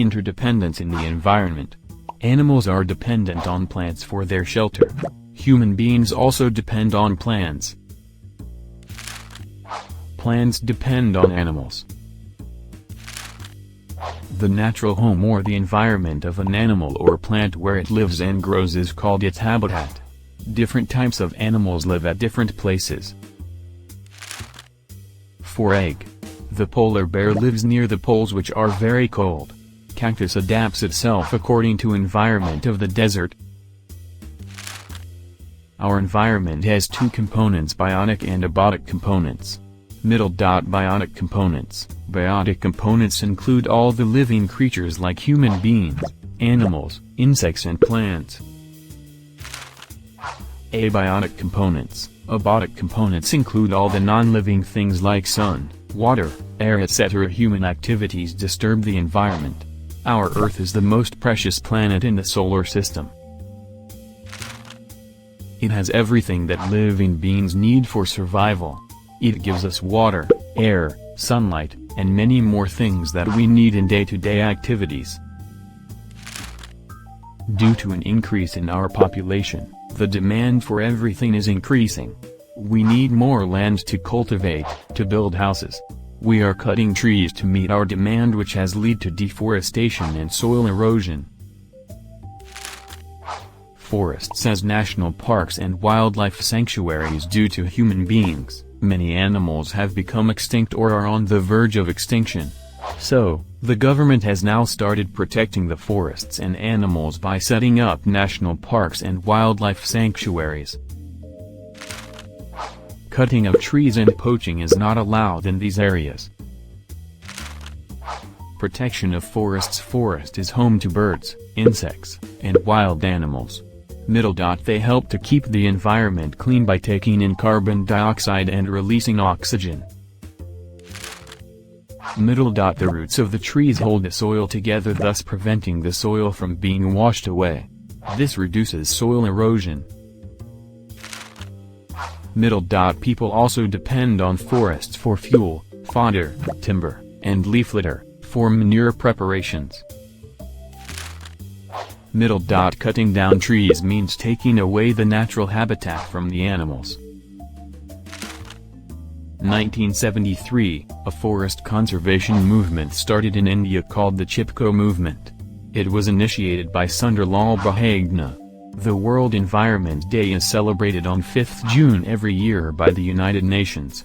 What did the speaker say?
Interdependence in the environment. Animals are dependent on plants for their shelter. Human beings also depend on plants. Plants depend on animals. The natural home or the environment of an animal or plant where it lives and grows is called its habitat. Different types of animals live at different places. For egg. The polar bear lives near the poles, which are very cold. Cactus adapts itself according to environment of the desert. Our environment has two components: biotic and abiotic components. Biotic components. Biotic components include all the living creatures like human beings, animals, insects and plants. Abiotic components. Abiotic components include all the non-living things like sun, water, air etc. Human activities disturb the environment. Our Earth is the most precious planet in the solar system. It has everything that living beings need for survival. It gives us water, air, sunlight, and many more things that we need in day-to-day activities. Due to an increase in our population, the demand for everything is increasing. We need more land to cultivate, to build houses. We are cutting trees to meet our demand, which has led to deforestation and soil erosion. Forests as national parks and wildlife sanctuaries. Due to human beings, many animals have become extinct or are on the verge of extinction. So, the government has now started protecting the forests and animals by setting up national parks and wildlife sanctuaries. Cutting of trees and poaching is not allowed in these areas. Protection of forests. Forest is home to birds, insects, and wild animals. They help to keep the environment clean by taking in carbon dioxide and releasing oxygen. The roots of the trees hold the soil together, thus preventing the soil from being washed away. This reduces soil erosion. People also depend on forests for fuel, fodder, timber, and leaf litter, for manure preparations. Cutting down trees means taking away the natural habitat from the animals. 1973, a forest conservation movement started in India called the Chipko movement. It was initiated by Sunderlal Bahagna. The World Environment Day is celebrated on 5th June every year by the United Nations.